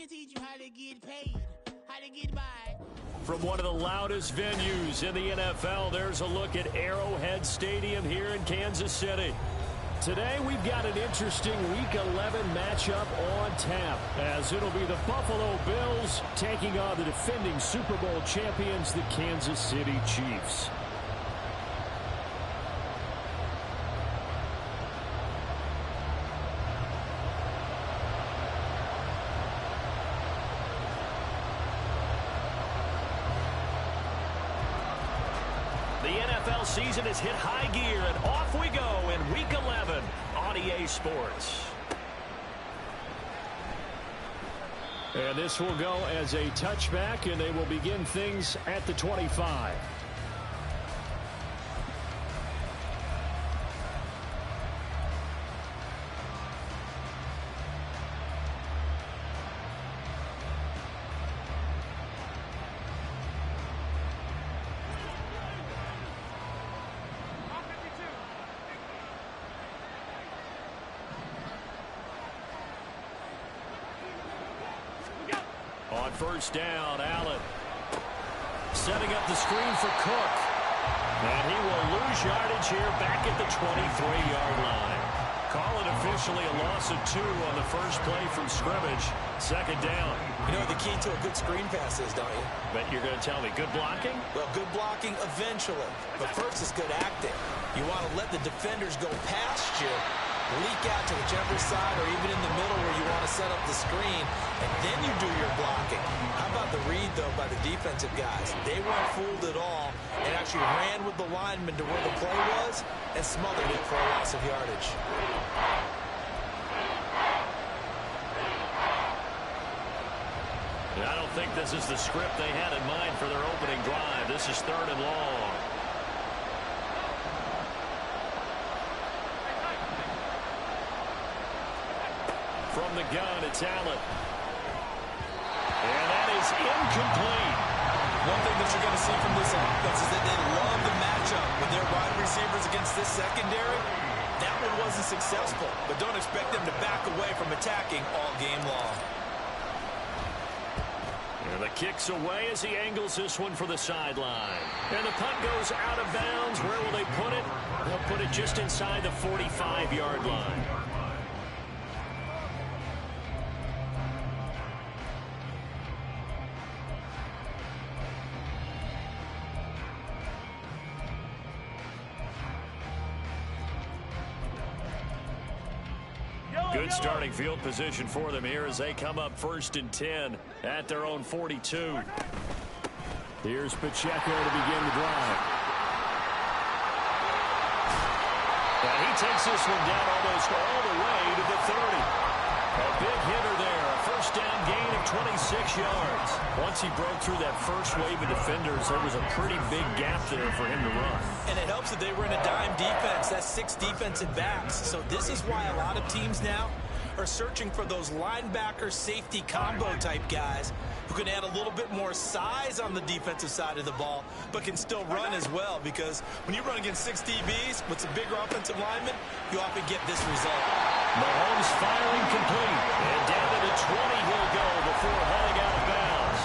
can teach you how to get paid, how to get by. From one of the loudest venues in the NFL, there's a look at Arrowhead Stadium here in Kansas City. Today, we've got an interesting Week 11 matchup on tap, as it'll be the Buffalo Bills taking on the defending Super Bowl champions, the Kansas City Chiefs. Season has hit high gear, and off we go in Week 11 on EA Sports. And this will go as a touchback, and they will begin things at the 25. On first down, Allen setting up the screen for Cook. And he will lose yardage here back at the 23-yard line. Call it officially a loss of 2 on the first play from scrimmage. Second down. You know what the key to a good screen pass is, don't you? Bet you're going to tell me good blocking? Well, good blocking eventually. But first is good acting. You want to let the defenders go past you, leak out to whichever side or even in the middle where you want to set up the screen, and then you do your blocking. How about the read, though, by the defensive guys? They weren't fooled at all and actually ran with the lineman to where the play was and smothered it for a loss of yardage. I don't think this is the script they had in mind for their opening drive. This is 3rd and long. From the gun, it's Allen. And that is incomplete. One thing that you're going to see from this offense is that they love the matchup with their wide receivers against this secondary. That one wasn't successful, but don't expect them to back away from attacking all game long. And the kick's away as he angles this one for the sideline. And the punt goes out of bounds. Where will they put it? They'll put it just inside the 45-yard line. Good starting field position for them here as they come up 1st and 10 at their own 42. Here's Pacheco to begin the drive. And he takes this one down almost all the way to the 30. A big hitter there. A first down gain of 26 yards. Once he broke through that first wave of defenders, there was a pretty big gap there for him to run. And it helps that they were in a dime defense. That's 6 defensive backs. So this is why a lot of teams now are searching for those linebacker safety combo type guys who can add a little bit more size on the defensive side of the ball, but can still run as well, because when you run against 6 DBs with some bigger offensive linemen, you often get this result. Mahomes firing complete. And down to the 20 he'll go before heading out of bounds.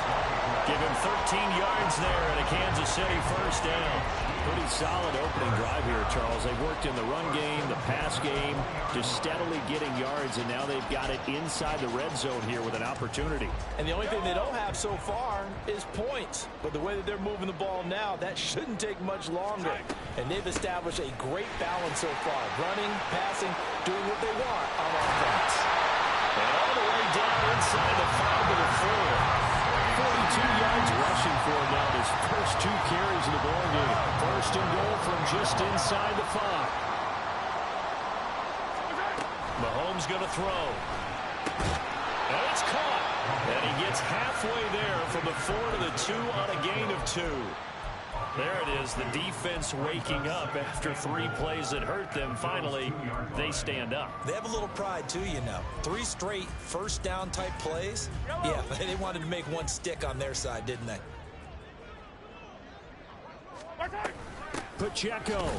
Give him 13 yards there at a Kansas City first down. Pretty solid opening drive here, Charles. They worked in the run game, the pass game, just steadily getting yards, and now they've got it inside the red zone here with an opportunity. And the only thing they don't have so far is points. But the way that they're moving the ball now, that shouldn't take much longer. And they've established a great balance so far. Running, passing, doing what they want on offense. And all the way down inside the 5 to the 4. 42 yards rushing for him now, his first 2 carries in the ball game. First and goal from just inside the 5. Mahomes going to throw. And it's caught. And he gets halfway there from the 4 to the 2 on a gain of 2. There it is, the defense waking up after 3 plays that hurt them. Finally, they stand up. They have a little pride, too, you know. 3 straight first down type plays. Yeah, they wanted to make one stick on their side, didn't they? Pacheco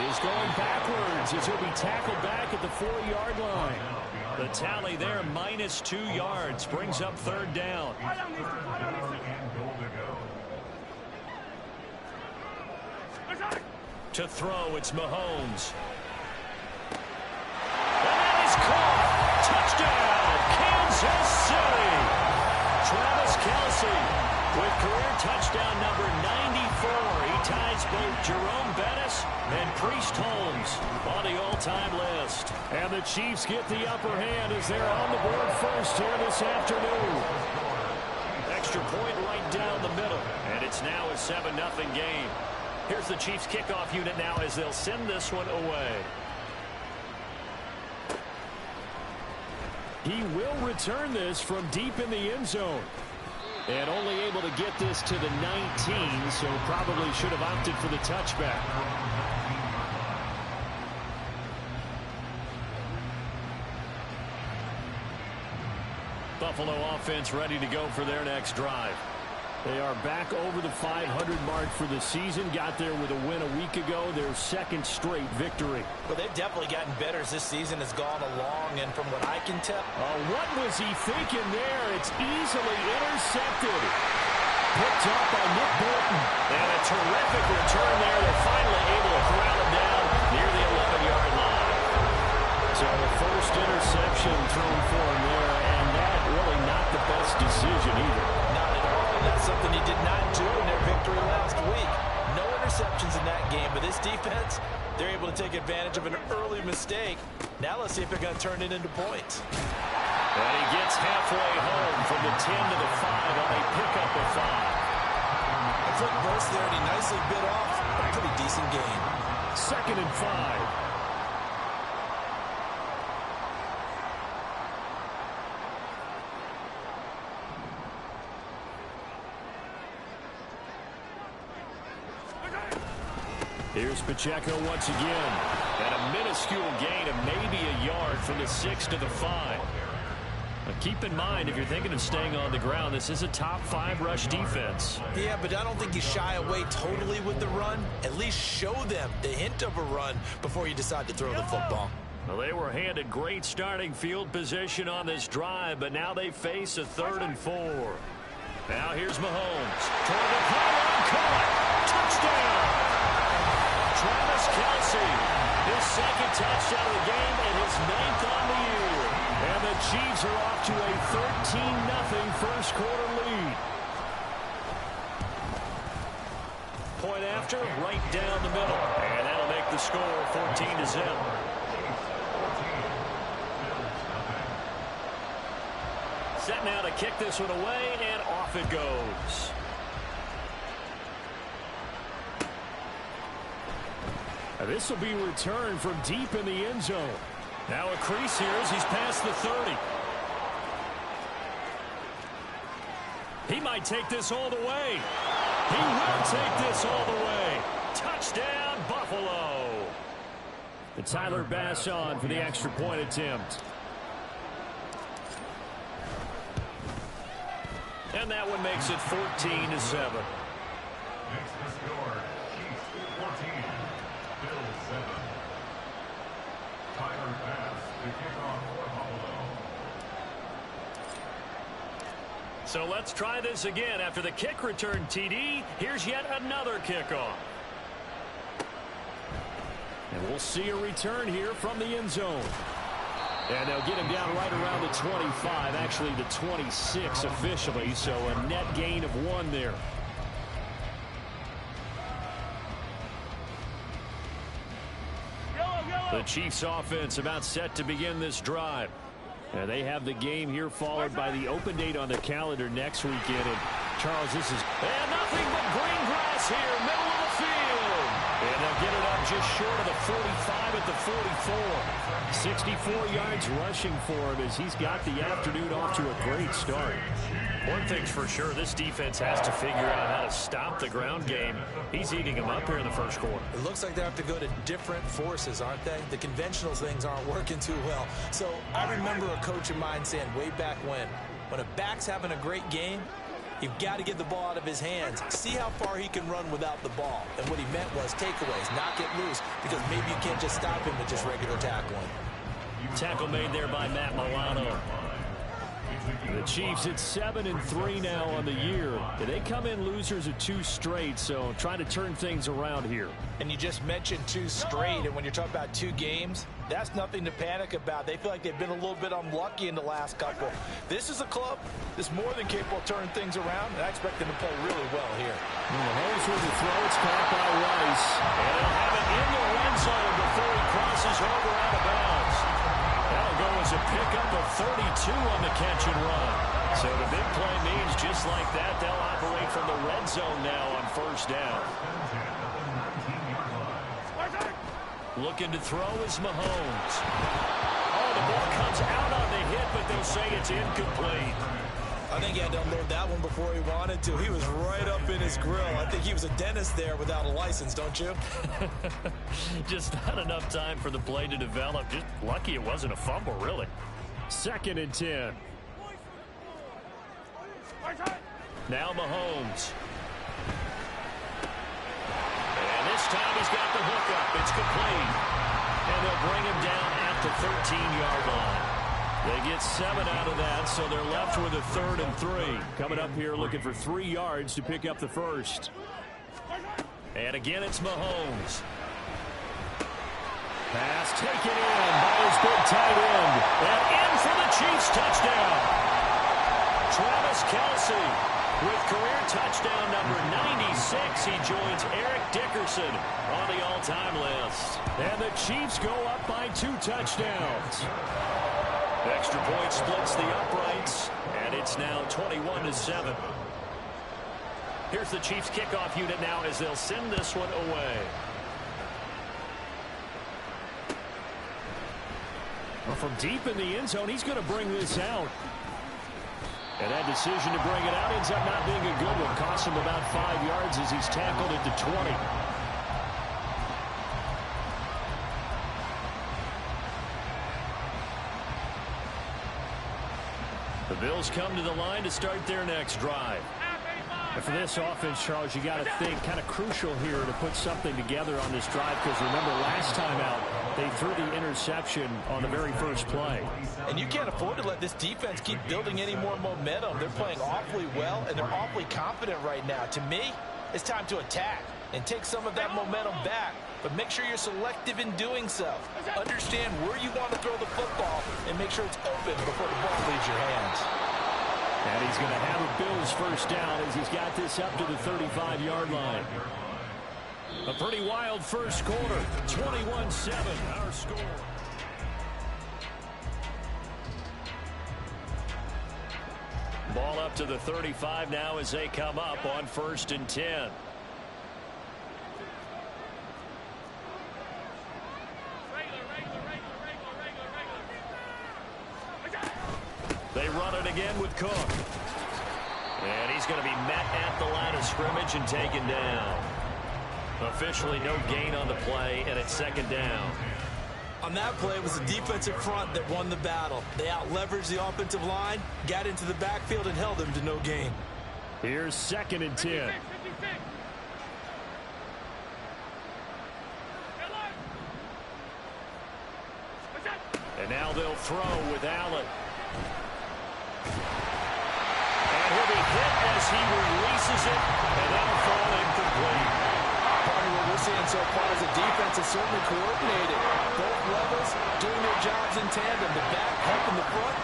is going backwards as he'll be tackled back at the 4-yard line. The tally there, -2 yards, brings up third down. To throw, it's Mahomes. And that is caught. Touchdown, Kansas City. Travis Kelce with career touchdown number 94. He ties both Jerome Bettis and Priest Holmes on the all-time list. And the Chiefs get the upper hand as they're on the board first here this afternoon. Extra point right down the middle. And it's now a 7-0 game. Here's the Chiefs kickoff unit now as they'll send this one away. He will return this from deep in the end zone. And only able to get this to the 19, so probably should have opted for the touchback. Buffalo offense ready to go for their next drive. They are back over the 500 mark for the season. Got there with a win a week ago. Their second straight victory. Well, they've definitely gotten better as this season has gone along. And from what I can tell... what was he thinking there? It's easily intercepted. Picked up by Nick Bolton. And a terrific return there. They're finally able to corral him down near the 11-yard line. So the first interception thrown for him there. And that really not the best decision either. That's something he did not do in their victory last week. No interceptions in that game, but this defense, they're able to take advantage of an early mistake. Now let's see if they're going to turn it into points. And he gets halfway home from the 10 to the 5 on a pickup of 5. A quick burst there, and he nicely bit off a pretty decent game. 2nd and 5. Here's Pacheco once again. And a minuscule gain of maybe a yard from the 6 to the 5. But keep in mind, if you're thinking of staying on the ground, this is a top 5 rush defense. Yeah, but I don't think you shy away totally with the run. At least show them the hint of a run before you decide to throw the football. Well, they were handed great starting field position on this drive, but now they face a 3rd and 4. Now here's Mahomes. Toward the pylon, caught. Touchdown! Travis Kelce, his 2nd touchdown of the game and his 9th on the year. And the Chiefs are off to a 13-0 first quarter lead. Point after, right down the middle. And that'll make the score 14-0. Set now to kick this one away, and off it goes. This will be returned from deep in the end zone. Now a crease here as he's past the 30. He might take this all the way. He will take this all the way. Touchdown, Buffalo. And Tyler Bass on for the extra point attempt. And that one makes it 14-7. So let's try this again. After the kick return TD, here's yet another kickoff. And we'll see a return here from the end zone. And they'll get him down right around the 25, actually the 26 officially, so a net gain of 1 there. The Chiefs offense about set to begin this drive. And they have the game here followed by the open date on the calendar next weekend. And Charles, this is nothing but green grass here, middle of the field. And they'll get it up just short of the 45 at the 44. 64 yards rushing for him as he's got the afternoon off to a great start. One thing's for sure, this defense has to figure out how to stop the ground game. He's eating them up here in the first quarter. It looks like they have to go to different forces, aren't they? The conventional things aren't working too well. So I remember a coach of mine saying way back when a back's having a great game, you've got to get the ball out of his hands. See how far he can run without the ball. And what he meant was takeaways, not get loose, because maybe you can't just stop him with just regular tackling. Tackle made there by Matt Milano. The Chiefs at 7-3 now on the year. They come in losers of 2 straight, so trying to turn things around here. And you just mentioned 2 straight, and when you're talking about 2 games, that's nothing to panic about. They feel like they've been a little bit unlucky in the last couple. This is a club that's more than capable of turning things around, and I expect them to play really well here. Mahomes with the throw. It's caught by Rice. And he'll have it in the red zone before he crosses over out of bounds. That'll go as a pickup of 32 on the catch and run. So the big play means just like that, they'll operate from the red zone now on first down. Looking to throw is Mahomes. Oh, the ball comes out on the hit, but they'll say it's incomplete. I think he had to unload that one before he wanted to. He was right up in his grill. I think he was a dentist there without a license, don't you? Just not enough time for the play to develop. Just lucky it wasn't a fumble, really. 2nd and 10. Now Mahomes. And this time he's got the hookup. It's complete. And they'll bring him down at the 13-yard line. They get 7 out of that, so they're left with a 3rd and 3. Coming up here looking for 3 yards to pick up the first. And again, it's Mahomes. Pass taken in by his big tight end. And in for the Chiefs touchdown. Travis Kelce with career touchdown number 96. He joins Eric Dickerson on the all-time list. And the Chiefs go up by 2 touchdowns. Extra point splits the uprights, and it's now 21-7. Here's the Chiefs kickoff unit now as they'll send this one away. Well, from deep in the end zone, he's going to bring this out. And that decision to bring it out ends up not being a good one. Costs him about 5 yards as he's tackled at the 20. The Bills come to the line to start their next drive. And for this offense, Charles, you got to think kind of crucial here to put something together on this drive, because remember last time out they threw the interception on the very first play. And you can't afford to let this defense keep building any more momentum. They're playing awfully well, and they're awfully confident right now. To me, it's time to attack and take some of that momentum back, but make sure you're selective in doing so. Understand where you want to throw the football and make sure it's open before the ball leaves your hands. And he's going to have a Bills first down as he's got this up to the 35-yard line. A pretty wild first quarter. 21-7 our score. Ball up to the 35 now as they come up on 1st and 10. They run it again with Cook. And he's going to be met at the line of scrimmage and taken down. Officially no gain on the play, and it's 2nd down. On that play, it was the defensive front that won the battle. They out-leveraged the offensive line, got into the backfield, and held them to no gain. Here's 2nd and 10. And now they'll throw with Allen. And he'll be hit as he releases it, and that'll fall incomplete. Part of what we're seeing so far is the defense is certainly coordinated. Both levels doing their jobs in tandem. The back helping the front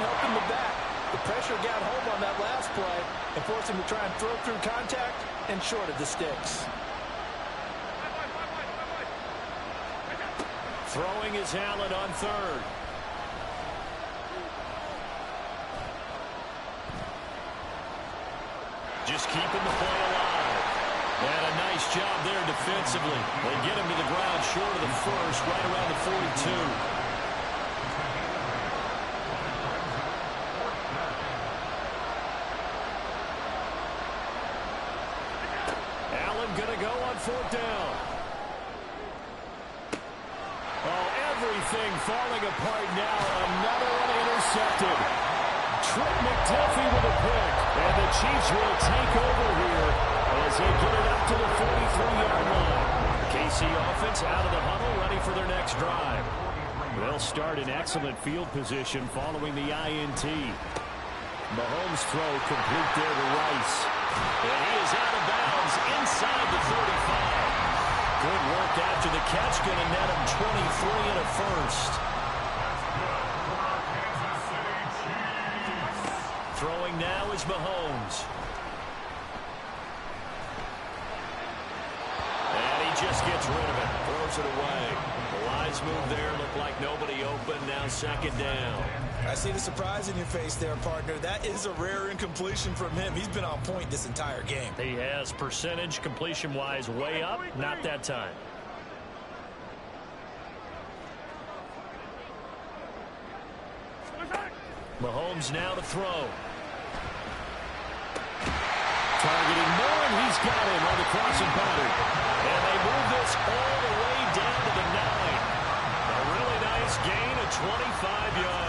helping the back. The pressure got home on that last play and forced him to try and throw through contact and short of the sticks. Throwing is Allen on 3rd. Just keeping the play alive. And a nice job there defensively. They get him to the ground short of the first, right around the 42. Allen going to go on 4th down. Oh, everything falling apart now. Another one intercepted. Trent McDuffie with a pick. And the Chiefs will take over here as they get it up to the 43-yard line. KC offense out of the huddle, ready for their next drive. They'll start in excellent field position following the INT. Mahomes' throw complete there to Rice. And he is out of bounds inside the 35. Good work after the catch. Going to net him 23 and a first. Throwing now is Mahomes. And he just gets rid of it. Throws it away. The lines move there. Look like nobody open. Now second down. I see the surprise in your face there, partner. That is a rare incompletion from him. He's been on point this entire game. He has percentage completion-wise way up. Not that time. Mahomes now to throw. Targeting Moore, and he's got him on the crossing pattern. And they move this all the way down to the 9. A really nice gain of 25 yards.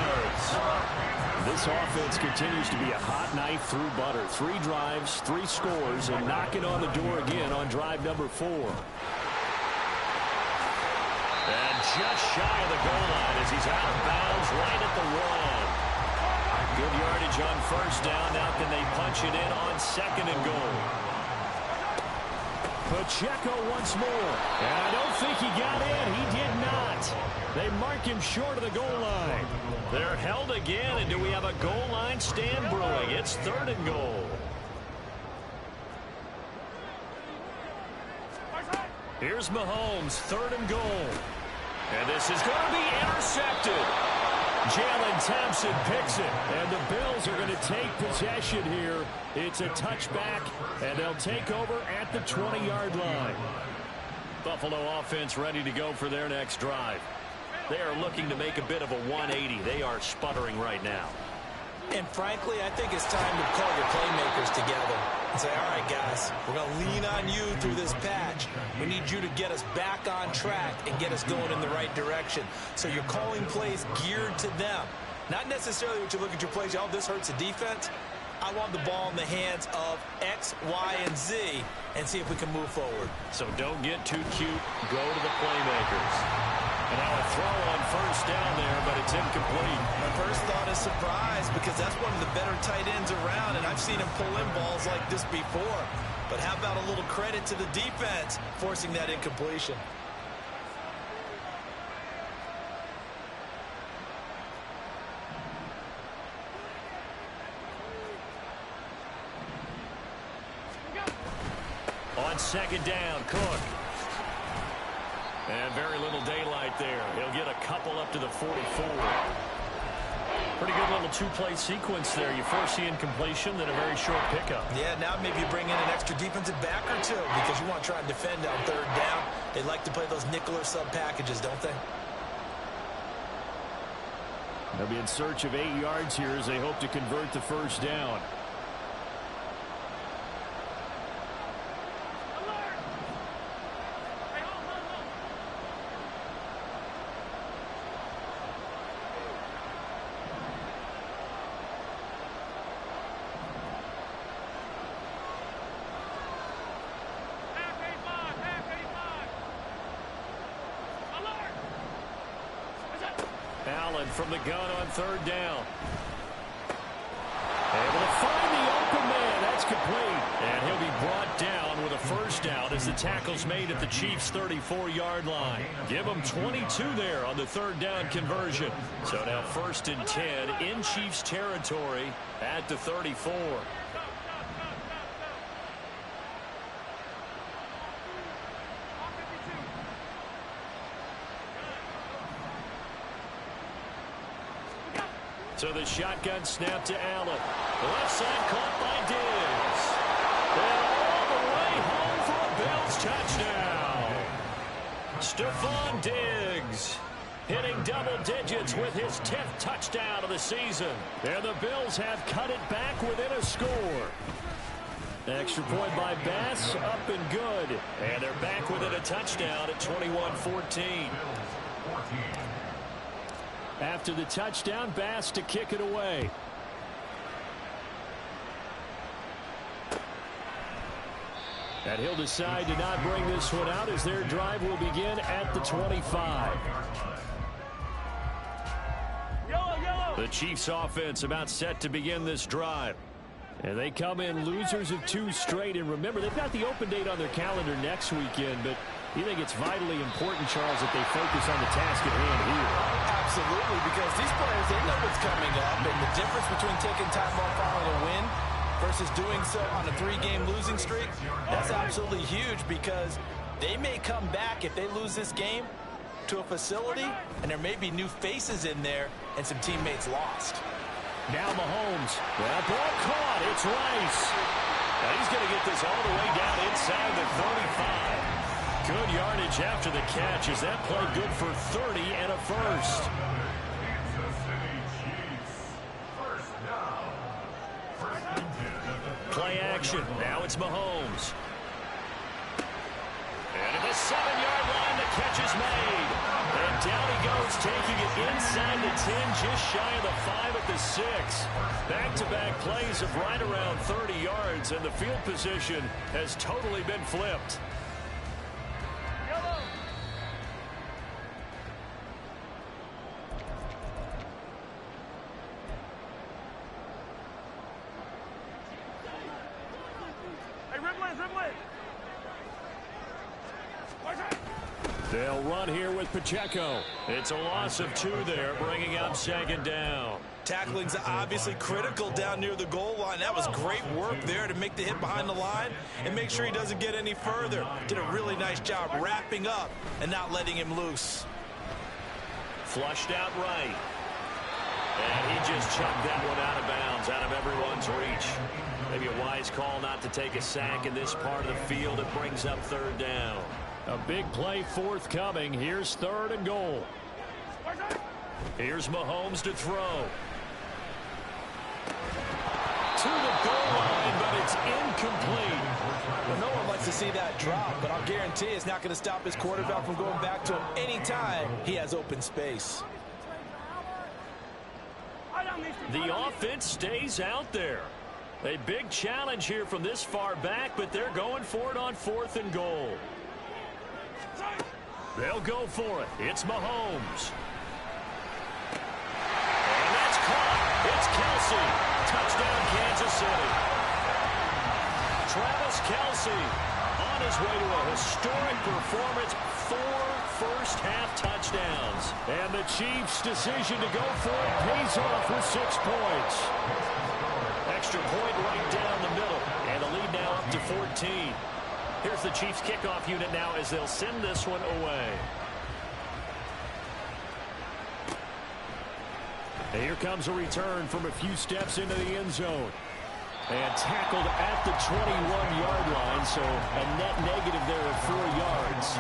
This offense continues to be a hot knife through butter. 3 drives, 3 scores, and knocking on the door again on drive number 4. And just shy of the goal line as he's out of bounds right at the 1. Good yardage on first down. Now can they punch it in on second and goal? Pacheco once more. And I don't think he got in. He did not. They mark him short of the goal line. They're held again, and do we have a goal line stand brewing? It's third and goal. Here's Mahomes, third and goal. And this is going to be intercepted. Jalen Thompson picks it, and the Bills are going to take possession here. It's a touchback, and they'll take over at the 20-yard line. Buffalo offense ready to go for their next drive. They are looking to make a bit of a 180. They are sputtering right now. And frankly, I think it's time to call your playmakers together and say, all right, guys, we're going to lean on you through this patch. We need you to get us back on track and get us going in the right direction. So you're calling plays geared to them. Not necessarily what you look at your plays, oh, this hurts the defense. I want the ball in the hands of X, Y, and Z and see if we can move forward. So don't get too cute. Go to the playmakers. And now a throw on first down there, but it's incomplete. My first thought is surprise because that's one of the better tight ends around, and I've seen him pull in balls like this before. But how about a little credit to the defense forcing that incompletion? On second down, Cook. And very little daylight there. He'll get a couple up to the 44. Pretty good little 2-play sequence there. You force the incompletion, then a very short pickup. Yeah, now maybe you bring in an extra defensive back or two because you want to try and defend on third down. They like to play those nickel or sub packages, don't they? They'll be in search of 8 yards here as they hope to convert the first down. Allen from the gun on third down. Able to find the open man. That's complete. And he'll be brought down with a first down as the tackle's made at the Chiefs' 34-yard line. Give them 22 there on the third down conversion. So now first and 10 in Chiefs territory at the 34. So the shotgun snap to Allen. The left side caught by Diggs. And all the way home for a Bills touchdown. Stephon Diggs hitting double digits with his 10th touchdown of the season. And the Bills have cut it back within a score. Extra point by Bass, up and good. And they're back within a touchdown at 21-14. After the touchdown, Bass to kick it away. And he'll decide to not bring this one out as their drive will begin at the 25. The Chiefs offense about set to begin this drive. And they come in losers of 2 straight. And remember, they've got the open date on their calendar next weekend. But you think it's vitally important, Charles, that they focus on the task at hand here? Absolutely, because these players, they know what's coming up. And the difference between taking time off following a win versus doing so on a 3-game losing streak, that's absolutely huge, because they may come back if they lose this game to a facility, and there may be new faces in there and some teammates lost. Now Mahomes. That ball caught. It's Rice. Now he's going to get this all the way down inside the 35. Good yardage after the catch as that played good for 30 and a first. Play action. Now it's Mahomes. And at the 7-yard line, the catch is made. And down he goes, taking it inside the 10, just shy of the 5 at the 6. Back-to-back plays of right around 30 yards, and the field position has totally been flipped. They'll run here with Pacheco. It's a loss of 2 there, bringing up 2nd down. Tackling's obviously critical down near the goal line. That was great work there to make the hit behind the line and make sure he doesn't get any further. Did a really nice job wrapping up and not letting him loose. Flushed out right. And he just chucked that one out of bounds, out of everyone's reach. Maybe a wise call not to take a sack in this part of the field. It brings up 3rd down. A big play forthcoming. Here's 3rd and goal. Here's Mahomes to throw. To the goal line, but it's incomplete. Well, no one likes to see that drop, but I'll guarantee it's not going to stop his quarterback from going back to him anytime he has open space. The offense stays out there. A big challenge here from this far back, but they're going for it on 4th and goal. They'll go for it. It's Mahomes. And that's caught. It's Kelce. Touchdown, Kansas City. Travis Kelce on his way to a historic performance. 4 first-half touchdowns. And the Chiefs' decision to go for it pays off with 6 points. Extra point right down the middle. And the lead now up to 14. Here's the Chiefs kickoff unit now as they'll send this one away. And here comes a return from a few steps into the end zone. And tackled at the 21-yard line, so a net negative there of 4 yards.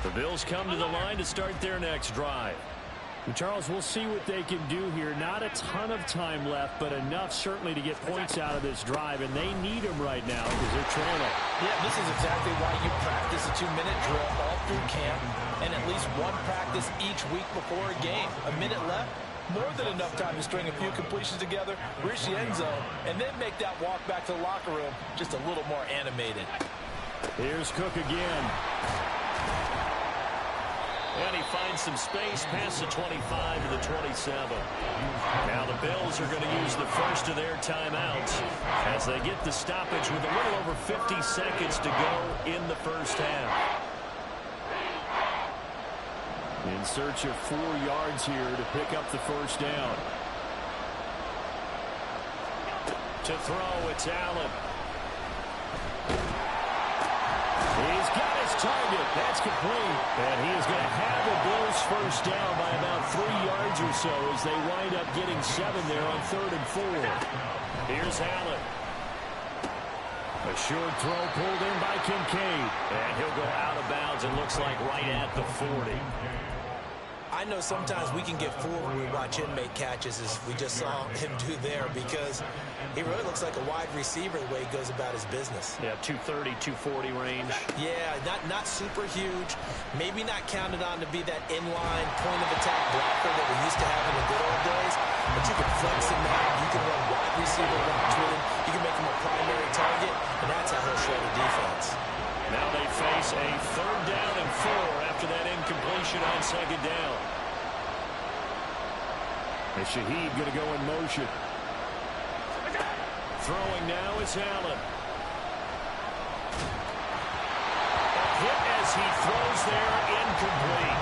The Bills come to the line to start their next drive. And Charles, we'll see what they can do here. Not a ton of time left, but enough certainly to get points out of this drive, and they need them right now because they're trailing. Yeah, this is exactly why you practice a 2-minute drill all through camp and at least one practice each week before a game. A minute left, more than enough time to string a few completions together, reach the end zone, and then make that walk back to the locker room just a little more animated. Here's Cook again. And he finds some space past the 25 to the 27. Now the Bills are going to use the first of their timeouts as they get the stoppage with a little over 50 seconds to go in the first half. In search of 4 yards here to pick up the first down. To throw, it's Allen. He's got his target. That's complete. And he is going to have the Bills first down by about 3 yards or so as they wind up getting 7 there on 3rd and 4. Here's Allen. A short throw pulled in by Kincaid. And he'll go out of bounds, it looks like right at the 40. I I know sometimes we can get fooled when we watch him make catches, as we just saw him do there, because he really looks like a wide receiver the way he goes about his business. Yeah, 230, 240 range. Yeah, not super huge. Maybe not counted on to be that inline point-of-attack blocker that we used to have in the good old days, but you can flex him out. You can run wide receiver routes with him. You can make him a primary target, and that's how he'll shred a defense. Now they face a 3rd down and 4 after that incompletion on 2nd down. And Shaheed going to go in motion. Throwing now is Allen. A hit as he throws there, incomplete.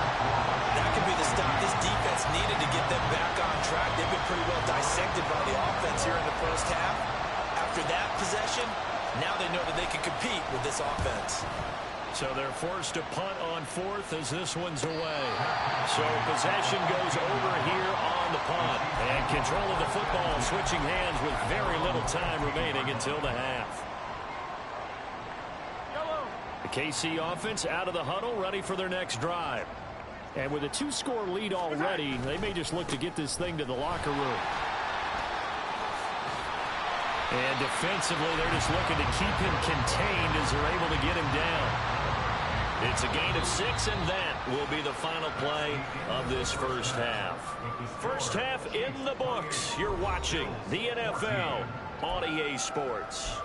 That could be the stop this defense needed to get them back on track. They've been pretty well dissected by the offense here in the first half. After that possession, now they know that they can compete with this offense. So they're forced to punt on 4th as this one's away. So possession goes over here on the punt. And control of the football switching hands with very little time remaining until the half. The KC offense out of the huddle, ready for their next drive. And with a 2-score lead already, they may just look to get this thing to the locker room. And defensively, they're just looking to keep him contained as they're able to get him down. It's a gain of 6, and that will be the final play of this first half. First half in the books. You're watching the NFL on EA Sports.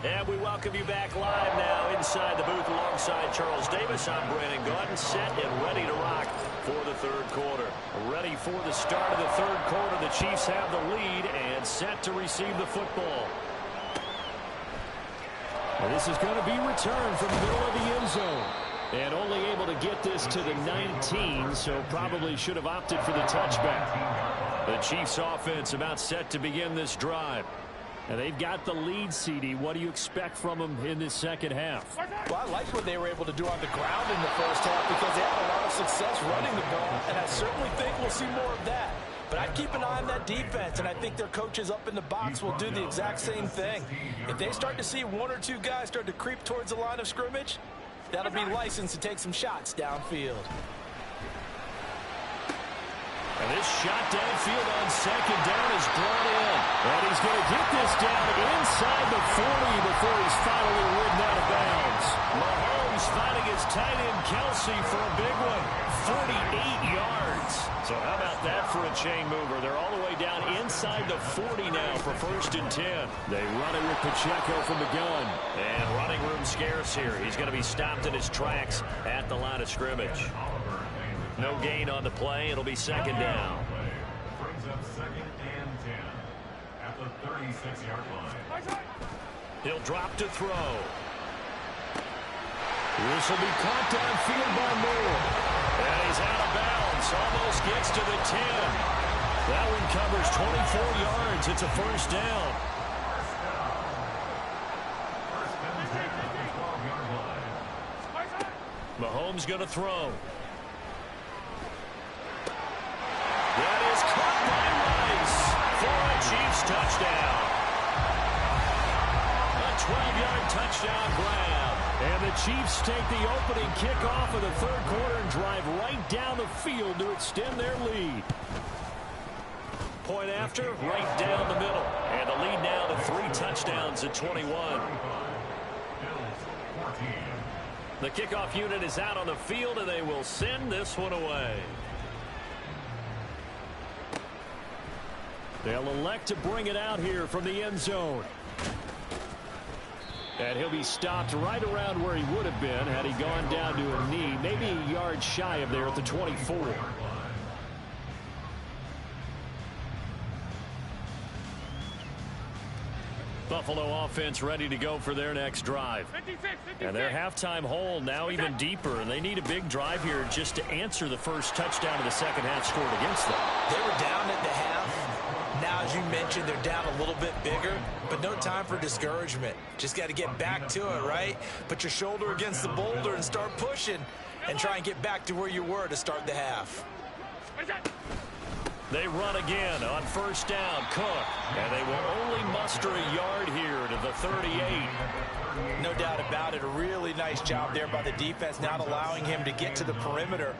And we welcome you back live now inside the booth alongside Charles Davis. I'm Brandon Gaudin, set and ready to rock for the 3rd quarter. Ready for the start of the 3rd quarter. The Chiefs have the lead and set to receive the football. And this is going to be returned from the middle of the end zone. And only able to get this to the 19, so probably should have opted for the touchback. The Chiefs offense about set to begin this drive. And they've got the lead, CD. What do you expect from them in this second half? Well, I like what they were able to do on the ground in the first half because they had a lot of success running the ball, and I certainly think we'll see more of that. But I'd keep an eye on that defense, and I think their coaches up in the box will do the exact same thing. If they start to see 1 or 2 guys start to creep towards the line of scrimmage, that'll be licensed to take some shots downfield. And this shot downfield on 2nd down is brought in. And he's going to get this down inside the 40 before he's finally ridden out of bounds. Mahomes finding his tight end Kelsey for a big one. 48 yards. So how about that for a chain mover? They're all the way down inside the 40 now for 1st and 10. They run it with Pacheco from the gun. And running room scarce here. He's going to be stopped in his tracks at the line of scrimmage. No gain on the play. It'll be 2nd down. Brings up 2nd and 10 at the 36-yard line. He'll drop to throw. This will be caught downfield by Moore. And he's out of bounds. Almost gets to the 10. That one covers 24 yards. It's a 1st down. First and 10 at the 12-yard line. Mahomes going to throw. That is caught by Rice for a Chiefs touchdown. A 12-yard touchdown grab. And the Chiefs take the opening kickoff of the 3rd quarter and drive right down the field to extend their lead. Point after, right down the middle. And the lead now to 3 touchdowns at 21. The kickoff unit is out on the field, and they will send this one away. They'll elect to bring it out here from the end zone. And he'll be stopped right around where he would have been had he gone down to a knee, maybe a yard shy of there at the 24. Buffalo offense ready to go for their next drive. 56. And their halftime hole now even deeper, and they need a big drive here just to answer the first touchdown of the second half scored against them. They were down at the half. Now as you mentioned, they're down a little bit bigger, but no time for discouragement. Just got to get back to it, right? Put your shoulder against the boulder and start pushing and try and get back to where you were to start the half. They run again on first down. Cook, and they will only muster a yard here to the 38. No doubt about it. A really nice job there by the defense, not allowing him to get to the perimeter.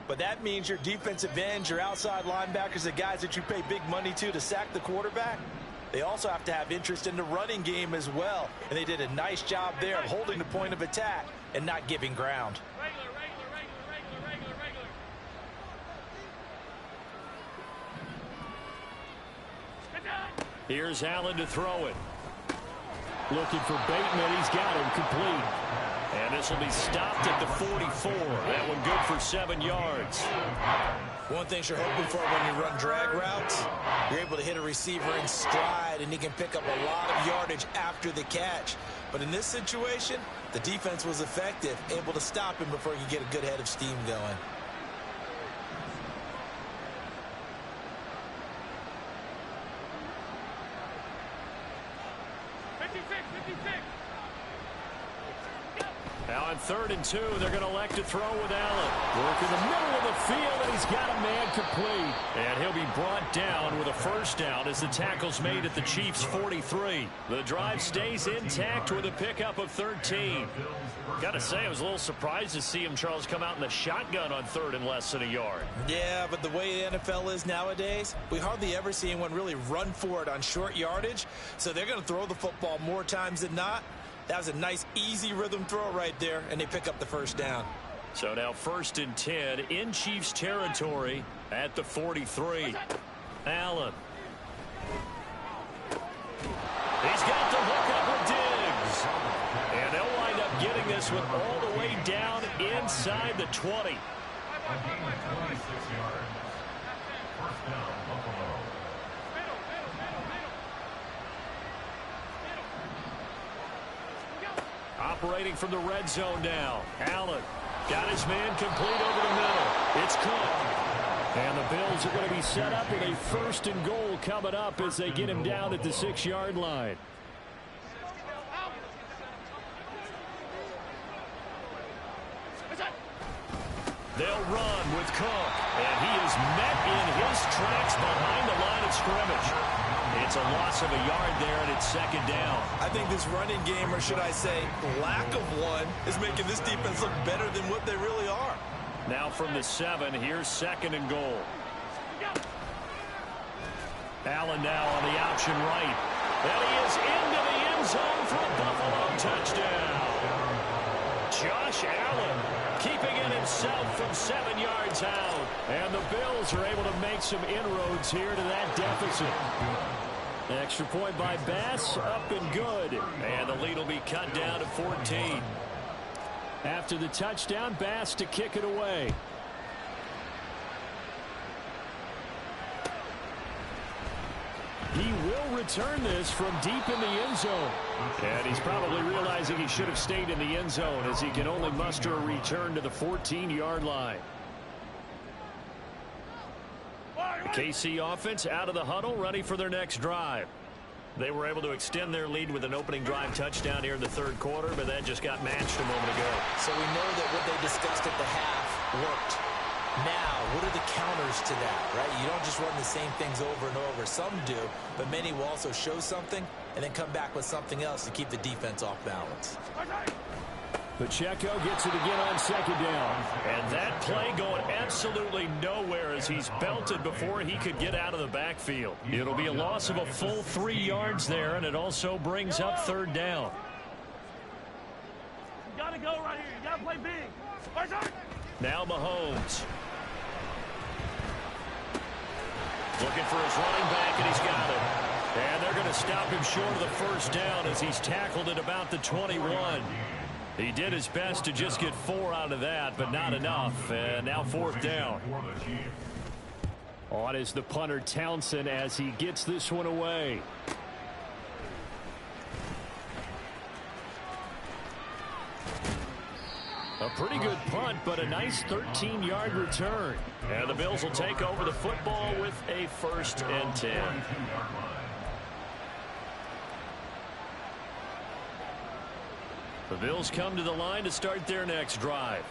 But that means your defensive ends, your outside linebackers, the guys that you pay big money to sack the quarterback, they also have to have interest in the running game as well. And they did a nice job there of holding the point of attack and not giving ground. Here's Allen to throw it. Looking for Bateman. He's got him complete. And this will be stopped at the 44. That one good for 7 yards. One thing you're hoping for when you run drag routes, you're able to hit a receiver in stride, and he can pick up a lot of yardage after the catch. But in this situation, the defense was effective, able to stop him before he could get a good head of steam going. Now on 3rd and 2, they're going to elect to throw with Allen. Work in the middle of the field, and he's got a man complete. And he'll be brought down with a first down as the tackle's made at the Chiefs' 43. The drive stays intact with a pickup of 13. Got to say, I was a little surprised to see him, Charles, come out in the shotgun on 3rd and less than a yard. Yeah, but the way the NFL is nowadays, we hardly ever see anyone really run for it on short yardage. So they're going to throw the football more times than not. That was a nice, easy rhythm throw right there, and they pick up the first down. So now 1st and 10 in Chiefs territory at the 43. Allen. He's got the hook up with Diggs. And they'll wind up getting this one all the way down inside the 20. A gain of 26 yards. First down, Buffalo. Operating from the red zone now. Allen got his man complete over the middle. It's Cook. And the Bills are going to be set up with a 1st and goal coming up as they get him down at the 6-yard line. They'll run with Cook. And he is met in his tracks behind the line of scrimmage. It's a loss of a yard there, and it's 2nd down. I think this running game, or should I say lack of one, is making this defense look better than what they really are. Now from the 7, here's 2nd and goal. Allen now on the option right. And he is into the end zone for a Buffalo touchdown. Josh Allen keeping it himself from 7 yards out. And the Bills are able to make some inroads here to that deficit. Extra point by Bass, up and good. And the lead will be cut down to 14. After the touchdown, Bass to kick it away. He will return this from deep in the end zone. And he's probably realizing he should have stayed in the end zone as he can only muster a return to the 14-yard line. The KC offense out of the huddle, ready for their next drive. They were able to extend their lead with an opening drive touchdown here in the 3rd quarter, but that just got matched a moment ago. So we know that what they discussed at the half worked. Now, what are the counters to that, right? You don't just run the same things over and over. Some do, but many will also show something and then come back with something else to keep the defense off balance. Pacheco gets it again on 2nd down. And that play going absolutely nowhere as he's belted before he could get out of the backfield. It'll be a loss of a full 3 yards there, and it also brings up 3rd down. You got to go right here. You got to play big. Now Mahomes. Looking for his running back, and he's got it. And they're going to stop him short of the 1st down as he's tackled at about the 21. He did his best to just get 4 out of that, but not enough. And now 4th down. On is the punter Townsend as he gets this one away. A pretty good punt, but a nice 13-yard return. And the Bills will take over the football with a 1st and 10. The Bills come to the line to start their next drive.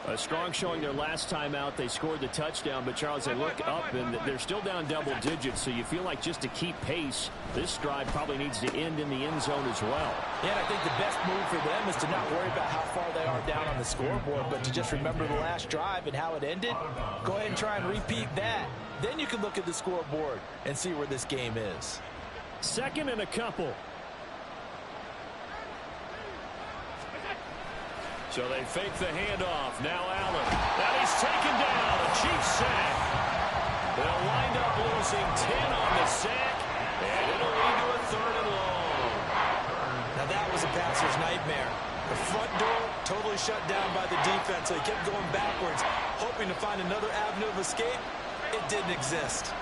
A strong showing their last time out. They scored the touchdown, but Charles, they look up and they're still down double digits, so you feel like just to keep pace, this drive probably needs to end in the end zone as well. Yeah, and I think the best move for them is to not worry about how far they are down on the scoreboard, but to just remember the last drive and how it ended. Go ahead and try and repeat that. Then you can look at the scoreboard and see where this game is. 2nd and a couple. So they fake the handoff. Now Allen. And he's taken down. A Chiefs sack. They'll wind up losing 10 on the sack, and it'll lead to a 3rd and long. Now that was a passer's nightmare. The front door totally shut down by the defense, so he kept going backwards, hoping to find another avenue of escape. It didn't exist.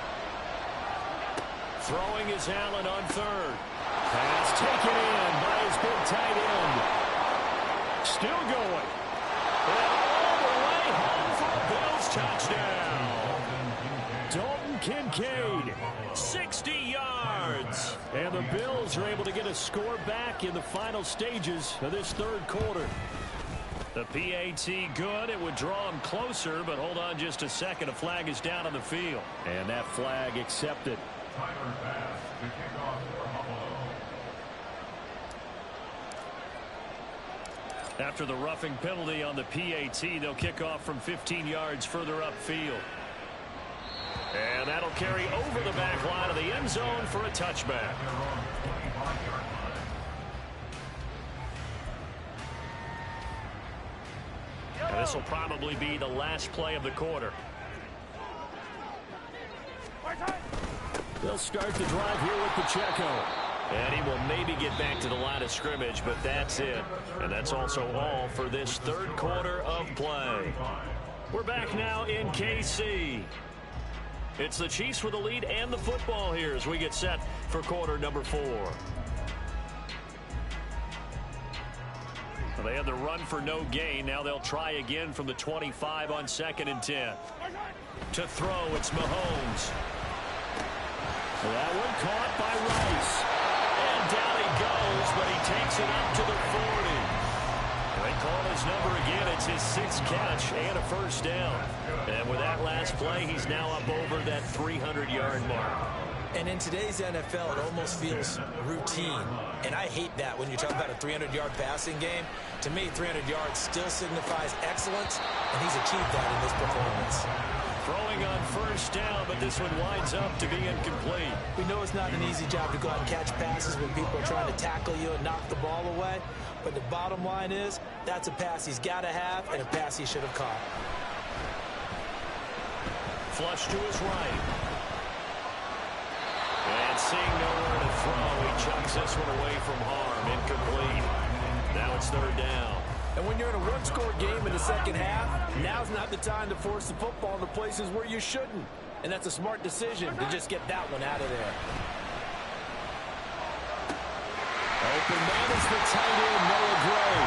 Throwing is Allen on 3rd. Pass taken in by his big tight end. Still going. And all the way home for a Bills touchdown. Dalton Kincaid, 60 yards. And the Bills are able to get a score back in the final stages of this 3rd quarter. The PAT good. It would draw him closer, but hold on just a second. A flag is down on the field. And that flag accepted. Tyler Bass to kick off for Buffalo. After the roughing penalty on the PAT, they'll kick off from 15 yards further upfield. And that'll carry over the back line of the end zone for a touchback. And this will probably be the last play of the quarter. They'll start the drive here with Pacheco. And he will maybe get back to the line of scrimmage, but that's it. And that's also all for this 3rd quarter of play. We're back now in KC. It's the Chiefs with the lead and the football here as we get set for quarter number 4. Well, they had the run for no gain. Now they'll try again from the 25 on 2nd and 10. To throw, it's Mahomes. That one caught by Rice. And down he goes, but he takes it up to the 40. And they call his number again. It's his 6th catch and a 1st down. And with that last play, he's now up over that 300-yard mark. And in today's NFL, it almost feels routine. And I hate that when you talk about a 300-yard passing game. To me, 300 yards still signifies excellence, and he's achieved that in this performance. Throwing on 1st down, but this one winds up to be incomplete. We know it's not an easy job to go out and catch passes when people are trying to tackle you and knock the ball away. But the bottom line is, that's a pass he's got to have and a pass he should have caught. Flush to his right. And seeing nowhere to throw, he chucks this one away from harm. Incomplete. Now it's 3rd down. And when you're in a one-score game in the 2nd half, now's not the time to force the football into places where you shouldn't. And that's a smart decision to just get that one out of there. Open man is the tight end, Noah Gray.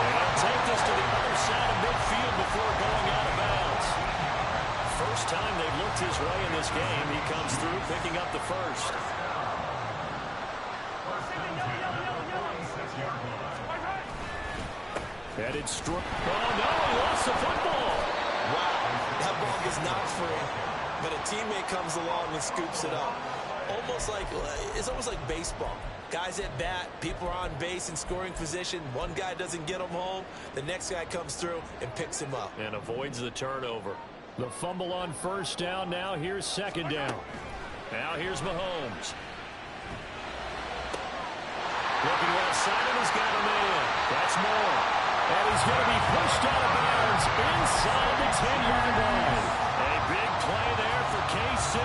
And he'll take this to the other side of midfield before going out of bounds. First time they've looked his way in this game. He comes through picking up the 1st. Headed straight. Oh, no, he lost the football. Wow, that ball gets knocked free, but a teammate comes along and scoops it up. It's almost like baseball. Guys at bat, people are on base in scoring position. One guy doesn't get him home. The next guy comes through and picks him up. And avoids the turnover. The fumble on 1st down. Now here's 2nd down. Now here's Mahomes. Looking left side, and he's got a man. That's more. And he's going to be pushed out of bounds inside the 10-yard line. A big play there for KC.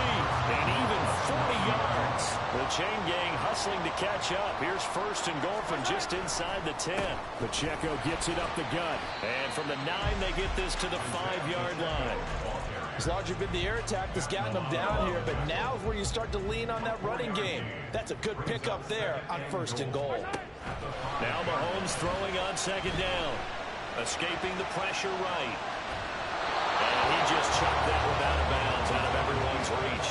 And even 40 yards. The chain gang hustling to catch up. Here's 1st and goal from just inside the 10. Pacheco gets it up the gut. And from the 9, they get this to the 5-yard line. It's largely been the air attack that's gotten them down here, but now is where you start to lean on that running game. That's a good pickup there on 1st and goal. Now Mahomes throwing on 2nd down. Escaping the pressure right. And he just chucked that one out of bounds, out of everyone's reach.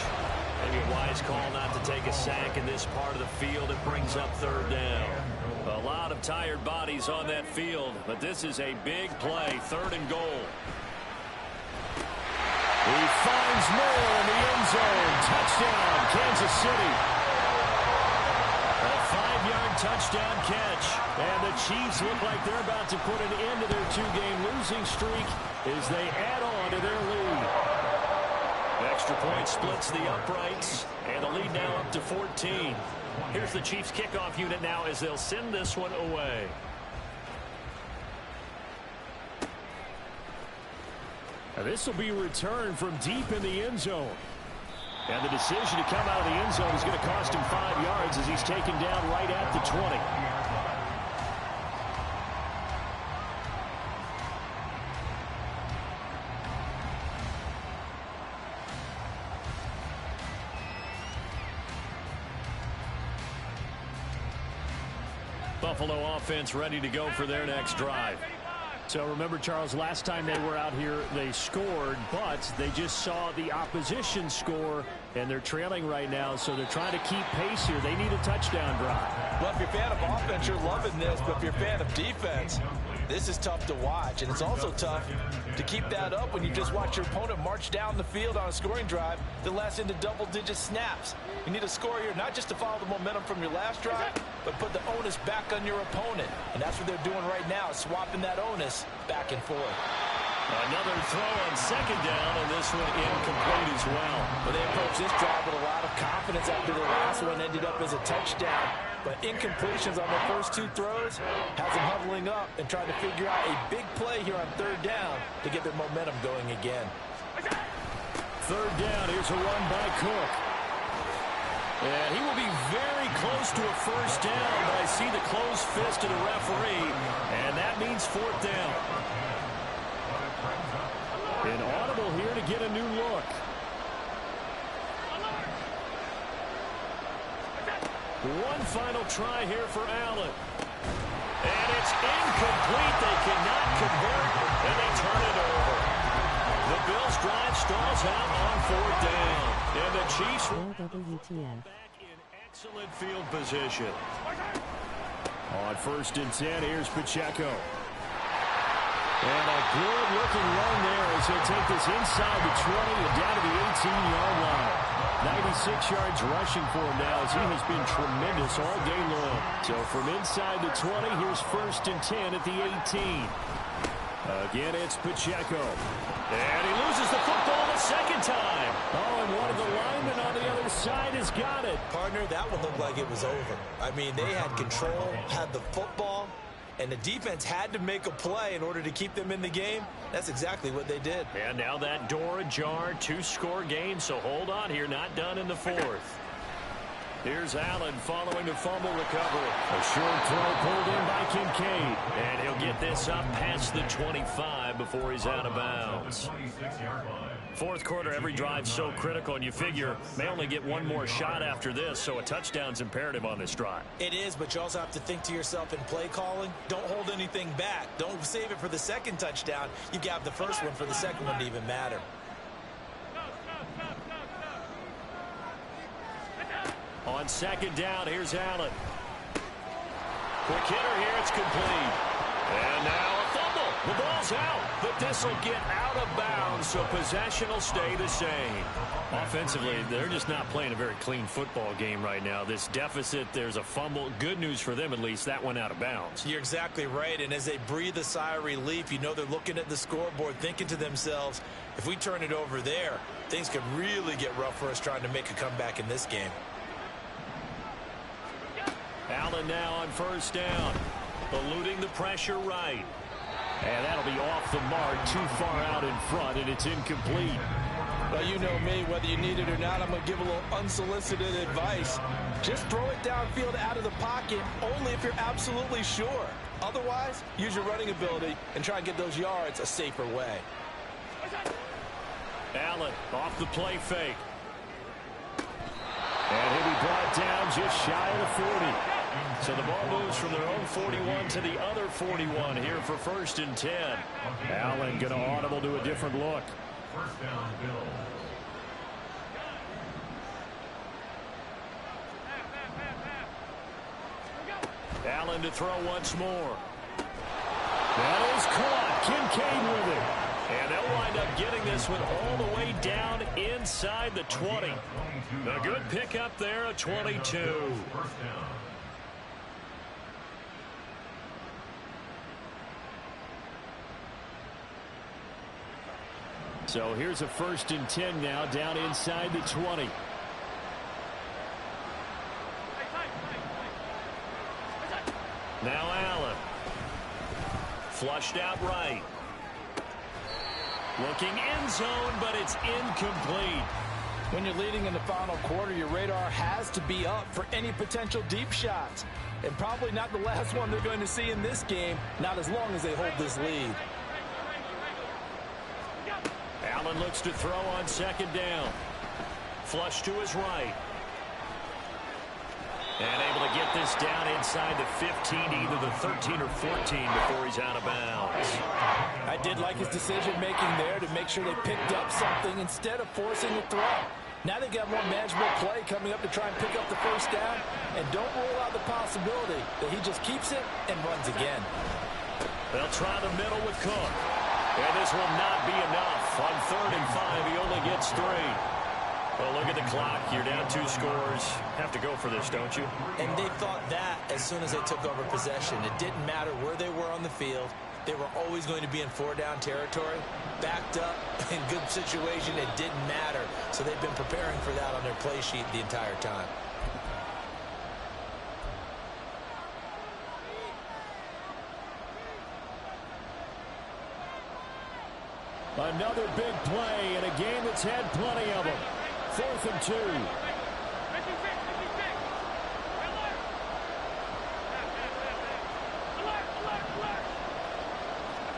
Maybe a wise call not to take a sack in this part of the field. It brings up third down. A lot of tired bodies on that field, but this is a big play, 3rd and goal. He finds Moore in the end zone. Touchdown, Kansas City. A 5-yard touchdown catch. And the Chiefs look like they're about to put an end to their 2-game losing streak as they add on to their lead. Extra point splits the uprights, and the lead now up to 14. Here's the Chiefs kickoff unit now as they'll send this one away. Now this will be returned from deep in the end zone. And the decision to come out of the end zone is going to cost him 5 yards as he's taken down right at the 20. Buffalo offense ready to go for their next drive. So remember, Charles, last time they were out here, they scored, but they just saw the opposition score, and they're trailing right now, so they're trying to keep pace here. They need a touchdown drive. Well, if you're a fan of offense, you're loving this, but if you're a fan of defense, this is tough to watch, and it's also tough to keep that up when you just watch your opponent march down the field on a scoring drive that lasts into double-digit snaps. You need a score here, not just to follow the momentum from your last drive, but put the onus back on your opponent. And that's what they're doing right now, swapping that onus back and forth. Another throw on 2nd down, and this one incomplete as well. But they approach this drive with a lot of confidence after the last one ended up as a touchdown. But incompletions on their first 2 throws has them huddling up and trying to figure out a big play here on 3rd down to get their momentum going again. 3rd down, here's a run by Cook. And he will be very close to a 1st down, but I see the closed fist of the referee, and that means 4th down. An audible here to get a new look. One final try here for Allen. And it's incomplete. They cannot convert, and they turn it over. The Bills drive stalls out on 4th down. And the Chiefs WTF. back in excellent field position. On 1st and 10, here's Pacheco. And a good-looking run there as he'll take this inside the 20 and down to the 18-yard line. 96 yards rushing for him now as he has been tremendous all day long. So from inside the 20, here's 1st and 10 at the 18. Again, it's Pacheco. And he loses the football the 2nd time. Oh, and one of the linemen on the other side has got it. Partner, that one looked like it was over. I mean, they had control, had the football, and the defense had to make a play in order to keep them in the game. That's exactly what they did. And now that door ajar, 2-score game, so hold on here, not done in the 4th. Here's Allen following the fumble recovery. A short throw pulled in by Kincaid. And he'll get this up past the 25 before he's out of bounds. 4th quarter, every drive's so critical, and you figure may only get one more shot after this, so a touchdown's imperative on this drive. It is, but you also have to think to yourself in play calling, don't hold anything back. Don't save it for the 2nd touchdown. You got the 1st one for the 2nd one to even matter. On 2nd down, here's Allen. Quick hitter here, it's complete. And now a fumble. The ball's out, but this will get out of bounds, so possession will stay the same. Offensively, they're just not playing a very clean football game right now. This deficit, there's a fumble. Good news for them, at least. That went out of bounds. You're exactly right, and as they breathe a sigh of relief, you know they're looking at the scoreboard, thinking to themselves, if we turn it over there, things could really get rough for us trying to make a comeback in this game. Allen now on 1st down, eluding the pressure right. And that'll be off the mark, too far out in front, and it's incomplete. Well, you know me, whether you need it or not, I'm going to give a little unsolicited advice. Just throw it downfield out of the pocket, only if you're absolutely sure. Otherwise, use your running ability and try and get those yards a safer way. Allen off the play fake. And he'll be brought down just shy of the 40. So the ball moves from their own 41 to the other 41 here for 1st and 10. Allen going to audible to a different look. First down, Bills. Allen to throw once more. That is caught. Kincaid with it. And they'll wind up getting this one all the way down inside the 20. A good pickup there, a 22. First down. So here's a 1st and 10 now, down inside the 20. Now Allen. Flushed out right. Looking end zone, but it's incomplete. When you're leading in the final quarter, your radar has to be up for any potential deep shots. And probably not the last one they're going to see in this game, not as long as they hold this lead. Allen looks to throw on 2nd down. Flush to his right. And able to get this down inside the 15, either the 13 or 14 before he's out of bounds. I did like his decision-making there to make sure they picked up something instead of forcing the throw. Now they got more manageable play coming up to try and pick up the 1st down, and don't rule out the possibility that he just keeps it and runs again. They'll try the middle with Cook. And this will not be enough. On 3rd and 5, he only gets 3. Well, look at the clock. You're down 2 scores. Have to go for this, don't you? And they thought that as soon as they took over possession. It didn't matter where they were on the field. They were always going to be in 4-down territory. Backed up, in good situation, it didn't matter. So they've been preparing for that on their play sheet the entire time. Another big play in a game that's had plenty of them. 4th and 2.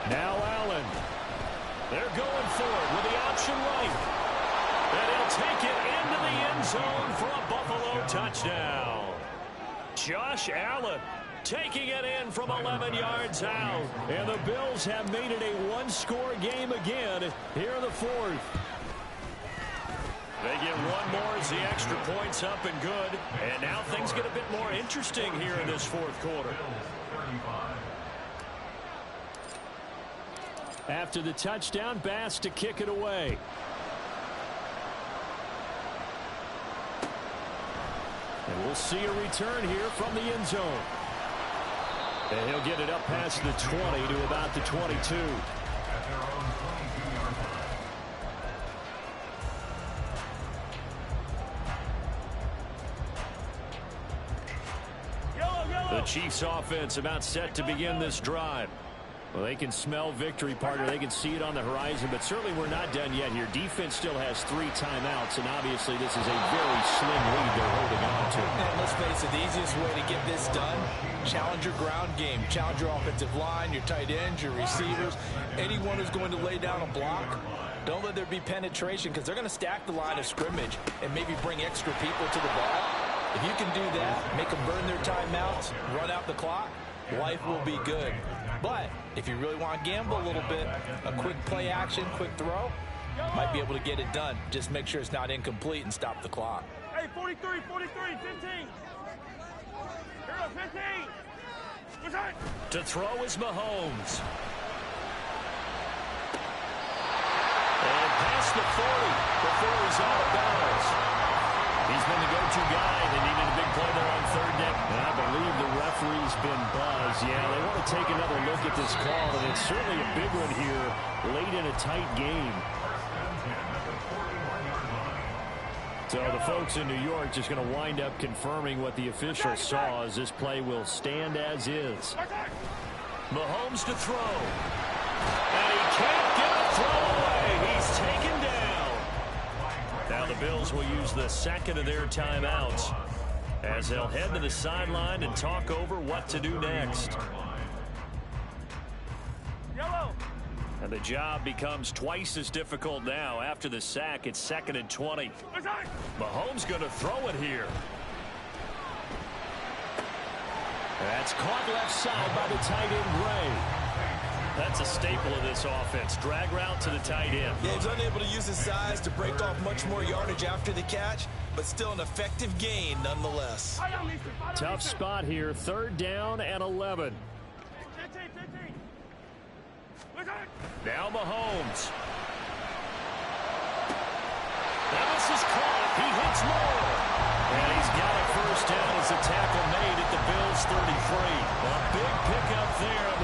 Now Allen. They're going for it with the option right. And he'll take it into the end zone for a Buffalo touchdown. Josh Allen taking it in from 11 yards out. And the Bills have made it a 1-score game again here in the 4th. They get one more as the extra point's up and good. And now things get a bit more interesting here in this 4th quarter. After the touchdown, Bass to kick it away. And we'll see a return here from the end zone. And he'll get it up past the 20 to about the 22. The Chiefs offense about set to begin this drive. Well, they can smell victory, partner. They can see it on the horizon, but certainly we're not done yet here. Defense still has 3 timeouts, and obviously this is a very slim lead they're holding on to. And let's face it, the easiest way to get this done, challenge your ground game. Challenge your offensive line, your tight ends, your receivers, anyone who's going to lay down a block. Don't let there be penetration because they're going to stack the line of scrimmage and maybe bring extra people to the ball. If you can do that, make them burn their timeouts, run out the clock, life will be good. But if you really want to gamble a little bit, a quick play action, quick throw, might be able to get it done. Just make sure it's not incomplete and stop the clock. Hey, 43, 15. Here, 15. To throw is Mahomes. And past the 40 before he's out of bounds. He's been the go-to guy. They needed a big play there on 3rd down. And I believe the referee's been buzzed. Yeah, they want to take another look at this call, and it's certainly a big one here late in a tight game. So the folks in New York just going to wind up confirming what the official saw as this play will stand as is. Mahomes to throw. And he can't get a throw away. He's taken down. Now the Bills will use the 2nd of their timeouts as they'll head to the sideline and talk over what to do next. And the job becomes twice as difficult now. After the sack, it's 2nd and 20. Mahomes going to throw it here. That's caught left side by the tight end, Gray. That's a staple of this offense. Drag route to the tight end. Yeah, he's unable to use his size to break off much more yardage after the catch, but still an effective gain nonetheless. Tough spot here. 3rd down and 11. Now Mahomes. And this is caught. He hits more. And he's got a first down as the tackle made at the Bills' 33. A big pickup there.